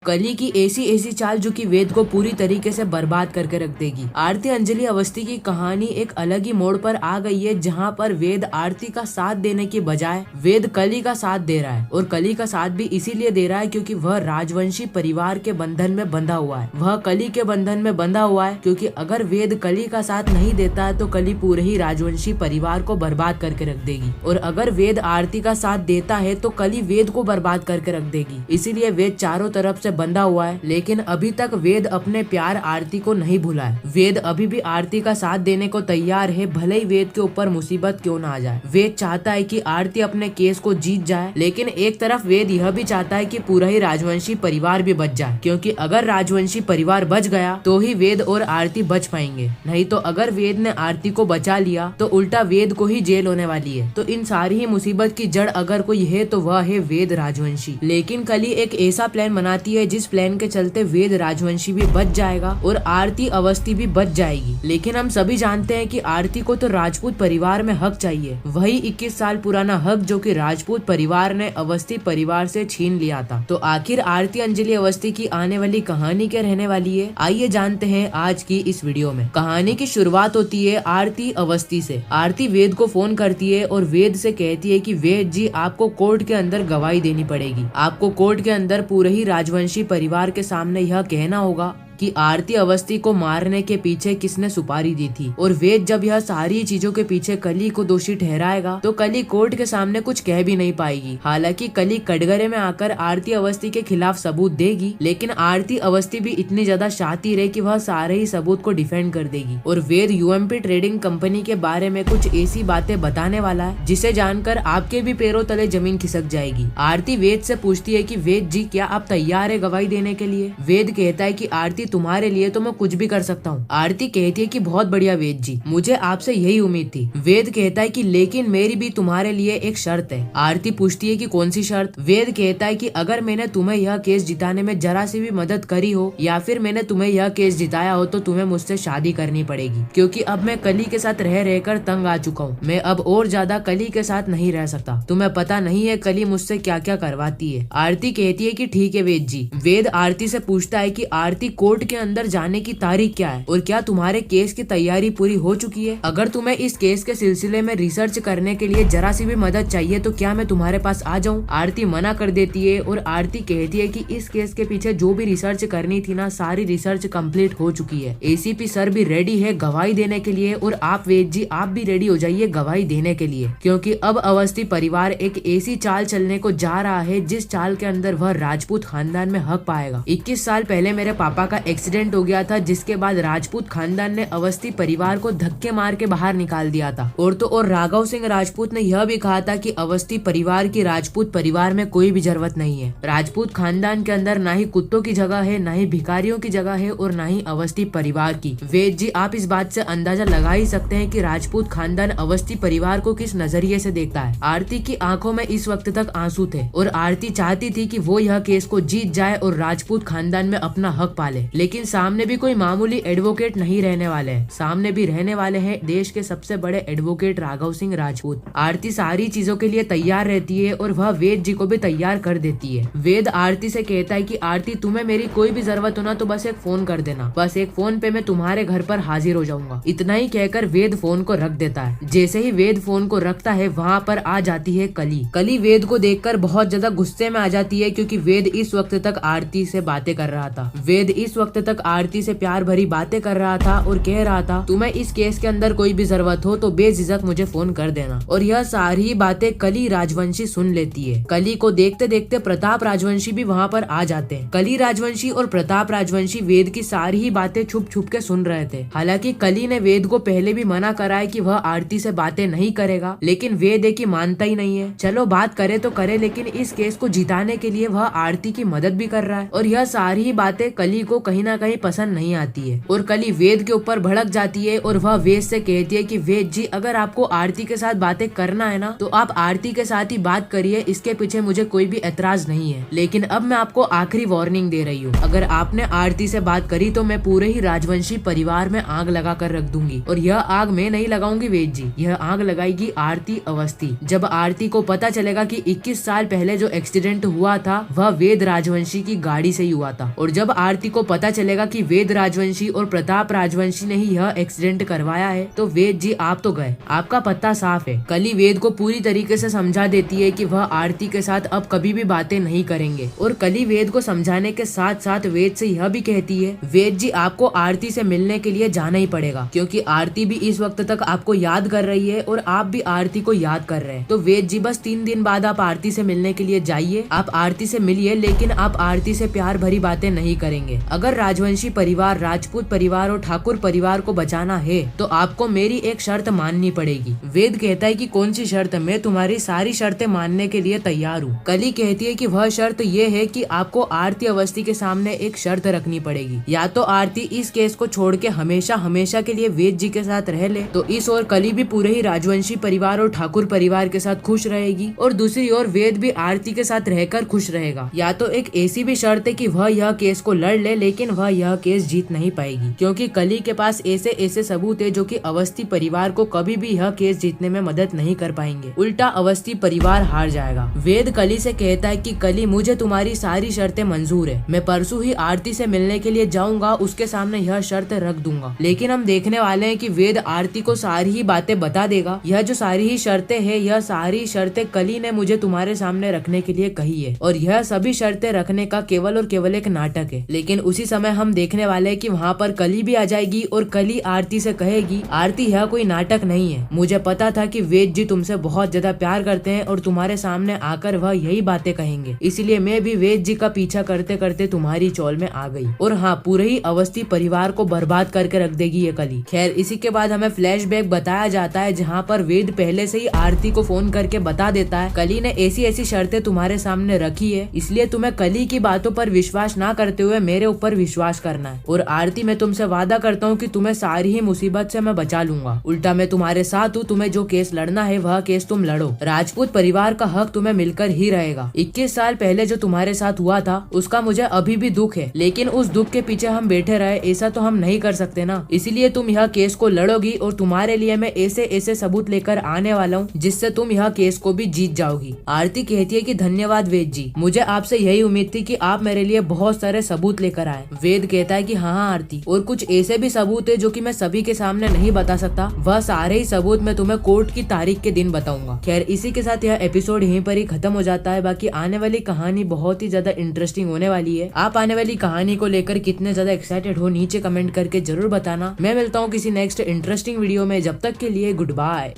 कली की ऐसी चाल जो कि वेद को पूरी तरीके से बर्बाद करके रख देगी। आरती अंजलि अवस्थी की कहानी एक अलग ही मोड़ पर आ गई है, जहाँ पर वेद आरती का साथ देने के बजाय वेद कली का साथ दे रहा है। और कली का साथ भी इसीलिए दे रहा है क्योंकि वह राजवंशी परिवार के बंधन में बंधा हुआ है। वह कली के बंधन में बंधा हुआ है क्योंकि अगर वेद कली का साथ नहीं देता है तो कली पूरे ही राजवंशी परिवार को बर्बाद करके रख देगी, और अगर वेद आरती का साथ देता है तो कली वेद को बर्बाद करके रख देगी। इसीलिए वेद चारों तरफ से बंधा हुआ है, लेकिन अभी तक वेद अपने प्यार आरती को नहीं भूला है। वेद अभी भी आरती का साथ देने को तैयार है, भले ही वेद के ऊपर मुसीबत क्यों ना आ जाए। वेद चाहता है कि आरती अपने केस को जीत जाए, लेकिन एक तरफ वेद यह भी चाहता है कि पूरा ही राजवंशी परिवार भी बच जाए, क्योंकि अगर राजवंशी परिवार बच गया तो ही वेद और आरती बच पाएंगे। नहीं तो अगर वेद ने आरती को बचा लिया तो उल्टा वेद को ही जेल होने वाली है। तो इन सारी ही मुसीबत की जड़ अगर कोई है तो वह है वेद राजवंशी। लेकिन कली एक ऐसा प्लान बनाती है जिस प्लान के चलते वेद राजवंशी भी बच जाएगा और आरती अवस्थी भी बच जाएगी। लेकिन हम सभी जानते हैं कि आरती को तो राजपूत परिवार में हक चाहिए, वही 21 साल पुराना हक जो कि राजपूत परिवार ने अवस्थी परिवार से छीन लिया था। तो आखिर आरती अंजलि अवस्थी की आने वाली कहानी क्या रहने वाली है, आइए जानते हैं आज की इस वीडियो में। कहानी की शुरुआत होती है आरती अवस्थी से। आरती वेद को फोन करती है और वेद से कहती है कि वेद जी, आपको कोर्ट के अंदर गवाही देनी पड़ेगी। आपको कोर्ट के अंदर पूरे ही राजवंशी परिवार के सामने यह कहना होगा कि आरती अवस्थी को मारने के पीछे किसने सुपारी दी थी। और वेद जब यह सारी चीजों के पीछे कली को दोषी ठहराएगा तो कली कोर्ट के सामने कुछ कह भी नहीं पाएगी। हालांकि कली कटघरे में आकर आरती अवस्थी के खिलाफ सबूत देगी, लेकिन आरती अवस्थी भी इतनी ज्यादा शातिर है कि वह सारे ही सबूत को डिफेंड कर देगी। और वेद यूएमपी ट्रेडिंग कंपनी के बारे में कुछ ऐसी बातें बताने वाला है जिसे जानकर आपके भी पैरों तले जमीन खिसक जाएगी। आरती वेद से पूछती है कि वेद जी, क्या आप तैयार है गवाही देने के लिए। वेद कहता है कि आरती, तुम्हारे लिए तो मैं कुछ भी कर सकता हूँ। आरती कहती है कि बहुत बढ़िया वेद जी, मुझे आपसे यही उम्मीद थी। वेद कहता है कि लेकिन मेरी भी तुम्हारे लिए एक शर्त है। आरती पूछती है कि कौन सी शर्त। वेद कहता है कि अगर मैंने तुम्हें यह केस जिताने में जरा सी भी मदद करी हो या फिर मैंने तुम्हें यह केस जिताया हो तो तुम्हें मुझसे शादी करनी पड़ेगी, क्योंकि अब मैं कली के साथ रह रहकर तंग आ चुका हूँ। मैं अब और ज्यादा कली के साथ नहीं रह सकता। तुम्हें पता नहीं है कली मुझसे क्या क्या करवाती है। आरती कहती है कि ठीक है वेद जी। वेद आरती से पूछता है कि आरती, कोर्ट के अंदर जाने की तारीख क्या है और क्या तुम्हारे केस की तैयारी पूरी हो चुकी है। अगर तुम्हें इस केस के सिलसिले में रिसर्च करने के लिए जरा सी भी मदद चाहिए तो क्या मैं तुम्हारे पास आ जाऊं। आरती मना कर देती है और आरती कहती है कि इस केस के पीछे जो भी रिसर्च करनी थी ना, सारी रिसर्च कंप्लीट हो चुकी है। एसीपी सर भी रेडी है गवाही देने के लिए और आप वेद जी, आप भी रेडी हो जाइए गवाही देने के लिए, क्योंकि अब अवस्थी परिवार एक ऐसी चाल चलने को जा रहा है जिस चाल के अंदर वह राजपूत खानदान में हक पाएगा। 21 साल पहले मेरे पापा का एक्सीडेंट हो गया था, जिसके बाद राजपूत खानदान ने अवस्थी परिवार को धक्के मार के बाहर निकाल दिया था। और तो और राघव सिंह राजपूत ने यह भी कहा था कि अवस्थी परिवार की राजपूत परिवार में कोई भी जरूरत नहीं है। राजपूत खानदान के अंदर ना ही कुत्तों की जगह है, ना ही भिखारियों की जगह है और ना ही अवस्थी परिवार की। वेद जी, आप इस बात से अंदाजा लगा ही सकते हैं कि राजपूत खानदान अवस्थी परिवार को किस नजरिए से देखता है। आरती की आंखों में इस वक्त तक आंसू थे और आरती चाहती थी कि वो यह केस को जीत जाए और राजपूत खानदान में अपना हक पाले। लेकिन सामने भी कोई मामूली एडवोकेट नहीं रहने वाले हैं, सामने भी रहने वाले हैं देश के सबसे बड़े एडवोकेट राघव सिंह राजपूत। आरती सारी चीजों के लिए तैयार रहती है और वह वेद जी को भी तैयार कर देती है। वेद आरती से कहता है कि आरती, तुम्हें मेरी कोई भी जरूरत हो ना तो बस एक फोन कर देना, बस एक फोन पे मैं तुम्हारे घर पर हाजिर हो जाऊंगा। इतना ही कहकर वेद फोन को रख देता है। जैसे ही वेद फोन को रखता है वहाँ पर आ जाती है कली। कली वेद को देखकर बहुत ज्यादा गुस्से में आ जाती है, क्योंकि वेद इस वक्त तक आरती से बातें कर रहा था। वेद इस वक्त तक आरती से प्यार भरी बातें कर रहा था और कह रहा था, तुम्हें इस केस के अंदर कोई भी जरूरत हो तो बेझिझक मुझे फोन कर देना। और यह सारी बातें कली राजवंशी सुन लेती है। कली को देखते देखते प्रताप राजवंशी भी वहाँ पर आ जाते हैं। कली राजवंशी और प्रताप राजवंशी वेद की सारी ही बातें छुप छुप के सुन रहे थे। हालांकि कली ने वेद को पहले भी मना करा है कि वह आरती से बातें नहीं करेगा, लेकिन वेद है कि मानता ही नहीं है। चलो बात करे तो करे, लेकिन इस केस को जिताने के लिए वह आरती की मदद भी कर रहा है। और यह सारी ही बातें कली को कहीं ना कहीं पसंद नहीं आती है और कली वेद के ऊपर भड़क जाती है और वह वेद से कहती है कि वेद जी, अगर आपको आरती के साथ बातें करना है ना तो आप आरती के साथ ही बात करिए, इसके पीछे मुझे कोई भी एतराज नहीं है। लेकिन अब मैं आपको आखिरी वार्निंग दे रही हूँ, अगर आपने आरती से बात करी तो मैं पूरे ही राजवंशी परिवार में आग लगा कर रख दूंगी। और यह आग मैं नहीं लगाऊंगी वेद जी, यह आग लगाएगी आरती अवस्थी। जब आरती को पता चलेगा कि 21 साल पहले जो एक्सीडेंट हुआ था वह वेद राजवंशी की गाड़ी से ही हुआ था, और जब आरती को पता चलेगा कि वेद राजवंशी और प्रताप राजवंशी ने ही यह एक्सीडेंट करवाया है तो वेद जी आप तो गए, आपका पत्ता साफ है। कली वेद को पूरी तरीके से समझा देती है कि वह आरती के साथ अब कभी भी बातें नहीं करेंगे, और कली वेद को समझाने के साथ साथ वेद से यह भी कहती है, वेद जी आपको आरती से मिलने के लिए जाना ही पड़ेगा, क्योंकि आरती भी इस वक्त तक आपको याद कर रही है और आप भी आरती को याद कर रहे हैं। तो वेद जी बस 3 दिन बाद आप आरती से मिलने के लिए जाइए, आप आरती से मिलिए, लेकिन आप आरती से प्यार भरी बातें नहीं करेंगे। अगर राजवंशी परिवार, राजपूत परिवार और ठाकुर परिवार को बचाना है तो आपको मेरी एक शर्त माननी पड़ेगी। वेद कहता है कि कौन सी शर्त? मैं तुम्हारी सारी शर्तें मानने के लिए तैयार हूँ। कली कहती है कि वह शर्त ये है कि आपको आरती अवस्थी के सामने एक शर्त रखनी पड़ेगी, या तो आरती इस केस को छोड़ के हमेशा हमेशा के लिए वेद जी के साथ रह ले तो इस ओर कली भी पूरे ही राजवंशी परिवार और ठाकुर परिवार के साथ खुश रहेगी, और दूसरी ओर वेद भी आरती के साथ रहकर खुश रहेगा। या तो एक ऐसी भी शर्त है कि वह यह केस को लड़ ले, लेकिन वह यह केस जीत नहीं पाएगी, क्योंकि कली के पास ऐसे ऐसे सबूत है जो कि अवस्थी परिवार को कभी भी यह केस जीतने में मदद नहीं कर पाएंगे, उल्टा अवस्थी परिवार हार जाएगा। वेद कली से कहता है कि कली, मुझे तुम्हारी सारी शर्तें मंजूर है, मैं परसों ही आरती से मिलने के लिए जाऊंगा, उसके सामने यह शर्त रख दूंगा। लेकिन हम देखने वाले हैं कि वेद आरती को सारी ही बातें बता देगा। यह जो सारी ही शर्तें हैं, यह सारी शर्तें कली ने मुझे तुम्हारे सामने रखने के लिए कही है, और यह सभी शर्तें रखने का केवल और केवल एक नाटक है। लेकिन उसी समय हम देखने वाले हैं कि वहाँ पर कली भी आ जाएगी और कली आरती से कहेगी, आरती यह कोई नाटक नहीं है, मुझे पता था कि वेद जी तुमसे बहुत ज्यादा प्यार करते हैं और तुम्हारे सामने आकर वह यही बातें कहेंगे, इसलिए मैं भी वेद जी का पीछा करते करते तुम्हारी चौल में आ गई, और हाँ, पूरे ही अवस्थी परिवार को बर्बाद करके रख देगी ये कली। खैर, इसी के बाद हमें फ्लैशबैक बताया जाता है जहाँ पर वेद पहले से ही आरती को फोन करके बता देता है, कली ने ऐसी ऐसी शर्तें तुम्हारे सामने रखी है, इसलिए तुम्हें कली की बातों पर विश्वास ना करते हुए मेरे ऊपर विश्वास करना है, और आरती मैं तुमसे वादा करता हूँ कि तुम्हें सारी ही मुसीबत से मैं बचा लूंगा, उल्टा मैं तुम्हारे साथ हूँ, तुम्हें जो केस लड़ना है वह केस तुम लड़ो, राजपूत परिवार का हक तुम्हें मिलकर ही रहेगा। 21 साल पहले जो तुम्हारे साथ हुआ था उसका मुझे अभी भी दुख है, लेकिन उस दुख के पीछे हम बैठे रहे ऐसा तो हम नहीं कर सकते ना, इसलिए तुम यह केस को लड़ोगी और तुम्हारे लिए मैं ऐसे ऐसे सबूत लेकर आने वाला हूँ जिससे तुम यह केस को भी जीत जाओगी। आरती कहती है कि धन्यवाद वेद जी, मुझे आपसे यही उम्मीद थी कि आप मेरे लिए बहुत सारे सबूत लेकर आए। वेद कहता है कि हाँ आरती, और कुछ ऐसे भी सबूत है जो कि मैं सभी के सामने नहीं बता सकता, वह सारे ही सबूत मैं तुम्हें कोर्ट की तारीख के दिन बताऊंगा। खैर, इसी के साथ यह एपिसोड यहीं पर ही खत्म हो जाता है। बाकी आने वाली कहानी बहुत ही ज्यादा इंटरेस्टिंग होने वाली है। आप आने वाली कहानी को लेकर कितने ज्यादा एक्साइटेड हो नीचे कमेंट करके जरूर बताना। मैं मिलता हूँ किसी नेक्स्ट इंटरेस्टिंग वीडियो में, जब तक के लिए गुड बाय।